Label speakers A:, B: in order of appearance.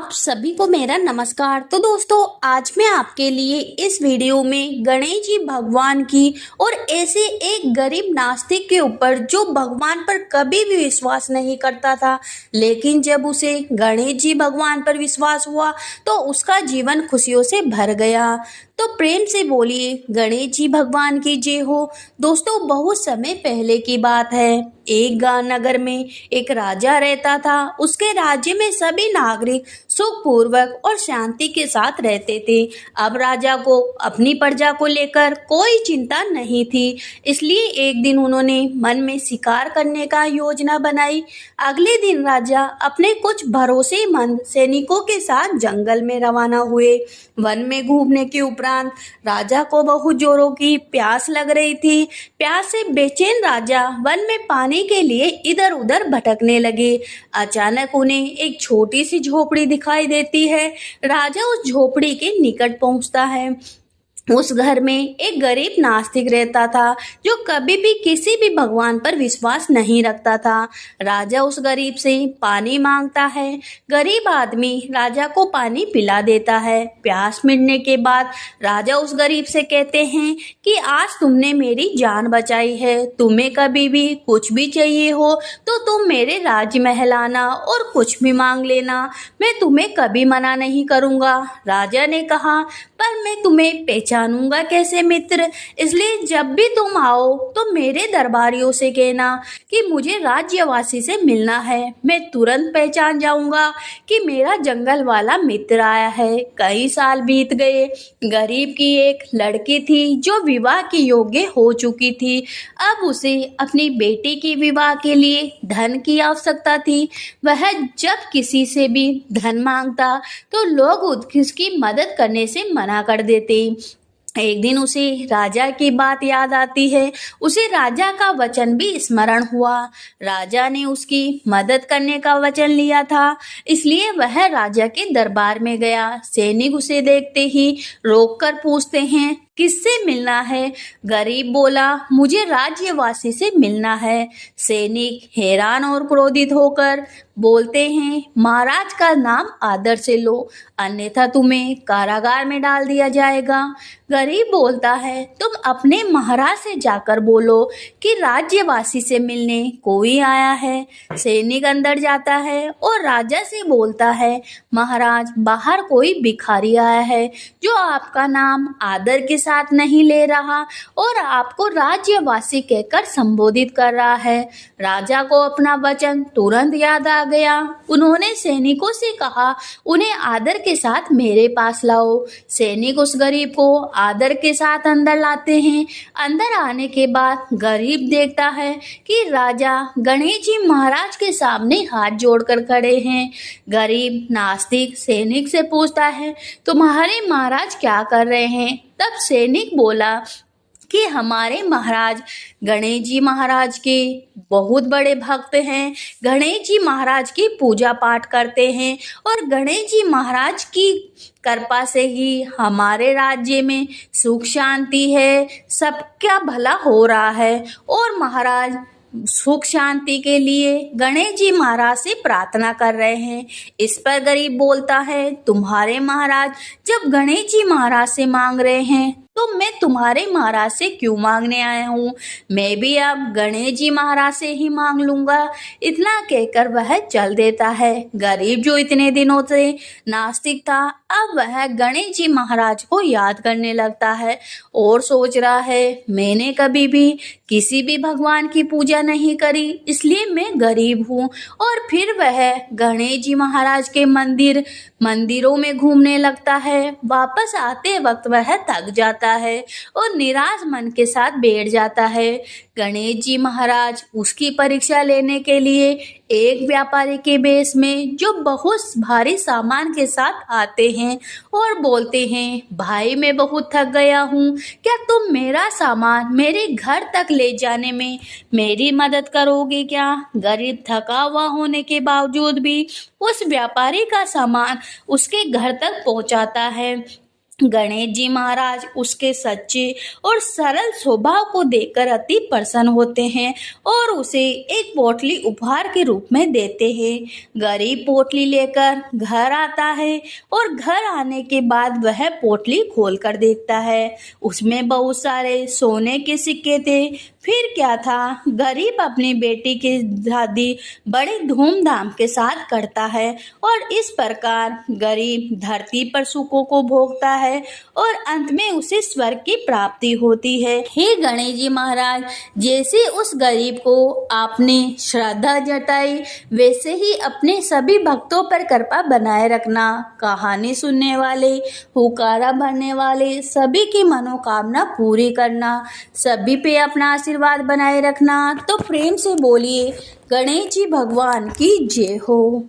A: आप सभी को मेरा नमस्कार। तो दोस्तों, आज मैं आपके लिए इस वीडियो में गणेश जी भगवान की और ऐसे एक गरीब नास्तिक के ऊपर जो भगवान पर कभी भी विश्वास नहीं करता था, लेकिन जब उसे गणेश जी भगवान पर विश्वास हुआ तो उसका जीवन खुशियों से भर गया। तो प्रेम से बोलिए गणेश जी भगवान की जय हो। दोस्तों, बहुत समय पहले की बात है। एक गांव नगर में एक राजा रहता था। उसके राज्य में सभी नागरिक सुखपूर्वक और शांति के साथ रहते थे। अब राजा को अपनी प्रजा को लेकर कोई चिंता नहीं थी, इसलिए एक दिन उन्होंने मन में शिकार करने का योजना बनाई। अगले दिन राजा अपने कुछ भरोसेमंद सैनिकों के साथ जंगल में रवाना हुए। वन में घूमने के उपरांत राजा को बहुत जोरों की प्यास लग रही थी। प्यास से बेचैन राजा वन में पानी के लिए इधर उधर भटकने लगे। अचानक उन्हें एक छोटी सी झोपड़ी दिखाई देती है। राजा उस झोपड़ी के निकट पहुंचता है। उस घर में एक गरीब नास्तिक रहता था जो कभी भी किसी भी भगवान पर विश्वास नहीं रखता था। राजा उस गरीब से पानी मांगता है। गरीब आदमी राजा को पानी पिला देता है। प्यास मिटने के बाद राजा उस गरीब से कहते हैं कि आज तुमने मेरी जान बचाई है। तुम्हें कभी भी कुछ भी चाहिए हो तो तुम मेरे राजमहल आना और कुछ भी मांग लेना, मैं तुम्हें कभी मना नहीं करूँगा। राजा ने कहा, पर मैं तुम्हें पहचानूंगा कैसे मित्र? इसलिए जब भी तुम आओ तो मेरे दरबारियों से कहना कि मुझे राज्यवासी से मिलना है। मैं तुरंत पहचान जाऊंगा कि मेरा जंगल वाला मित्र आया है। कई साल बीत गए। गरीब की एक लड़की थी जो विवाह की योग्य हो चुकी थी। अब उसे अपनी बेटी की विवाह के लिए धन की आवश्यकता थी। वह जब किसी से भी धन मांगता तो लोग उसकी मदद करने से मना कर देते। एक दिन उसे राजा की बात याद आती है। उसे राजा का वचन भी स्मरण हुआ। राजा ने उसकी मदद करने का वचन लिया था, इसलिए वह राजा के दरबार में गया। सैनिक उसे देखते ही रोककर पूछते हैं, किससे मिलना है? गरीब बोला, मुझे राज्यवासी से मिलना है। सैनिक हैरान और क्रोधित होकर बोलते हैं, महाराज का नाम आदर से लो, अन्यथा तुम्हें कारागार में डाल दिया जाएगा। गरीब बोलता है, तुम अपने महाराज से जाकर बोलो कि राज्यवासी से मिलने कोई आया है। सैनिक अंदर जाता है और राजा से बोलता है, महाराज, बाहर कोई भिखारी आया है जो आपका नाम आदर के साथ नहीं ले रहा और आपको राज्यवासी कहकर संबोधित कर रहा है। राजा को अपना वचन तुरंत याद आ गया। उन्होंने सैनिकों से कहा, उन्हें आदर के साथ मेरे पास लाओ। सैनिक उस गरीब को आदर के साथ अंदर लाते हैं। अंदर आने के बाद गरीब देखता है कि राजा गणेश जी महाराज के सामने हाथ जोड़कर खड़े हैं। गरीब नास्तिक सैनिक से पूछता है, तुम्हारे महाराज क्या कर रहे हैं? तब सैनिक बोला कि हमारे महाराज गणेश जी महाराज के बहुत बड़े भक्त हैं। गणेश जी महाराज की पूजा पाठ करते हैं और गणेश जी महाराज की कृपा से ही हमारे राज्य में सुख शांति है, सबका भला हो रहा है। और महाराज सुख शांति के लिए गणेश जी महाराज से प्रार्थना कर रहे हैं। इस पर गरीब बोलता है, तुम्हारे महाराज जब गणेश जी महाराज से मांग रहे हैं तो मैं तुम्हारे महाराज से क्यों मांगने आया हूँ? मैं भी अब गणेश जी महाराज से ही मांग लूंगा। इतना कहकर वह चल देता है। गरीब जो इतने दिनों से नास्तिक था, अब वह गणेश जी महाराज को याद करने लगता है और सोच रहा है, मैंने कभी भी किसी भी भगवान की पूजा नहीं करी, इसलिए मैं गरीब हूँ। और फिर वह गणेश जी महाराज के मंदिरों में घूमने लगता है। वापस आते वक्त वह थक जाता है और निराश मन के साथ बैठ जाता है। गणेश जी महाराज उसकी परीक्षा लेने के लिए एक व्यापारी के बेस में जो बहुत भारी सामान के साथ आते हैं और बोलते हैं, भाई मैं बहुत थक गया हूँ, क्या तुम मेरा सामान मेरे घर तक ले जाने में मेरी मदद करोगे क्या? गरीब थका हुआ होने के बावजूद भी उस व्यापारी का सामान उसके घर तक पहुँचाता है। गणेश जी महाराज उसके सच्चे और सरल स्वभाव को देखकर अति प्रसन्न होते हैं और उसे एक पोटली उपहार के रूप में देते हैं। गरीब पोटली लेकर घर आता है और घर आने के बाद वह पोटली खोलकर देखता है। उसमें बहुत सारे सोने के सिक्के थे। फिर क्या था, गरीब अपनी बेटी की शादी बड़े धूमधाम के साथ करता है और इस प्रकार गरीब धरती पर सुखों को भोगता है और अंत में उसे स्वर्ग की प्राप्ति होती है। हे गणेश जी महाराज, जैसे उस गरीब को आपने श्रद्धा जताई, वैसे ही अपने सभी भक्तों पर कृपा बनाए रखना। कहानी सुनने वाले, हुकारा भरने वाले सभी की मनोकामना पूरी करना, सभी पे अपना आशीर्वाद बनाए रखना। तो प्रेम से बोलिए गणेश जी भगवान की जय हो।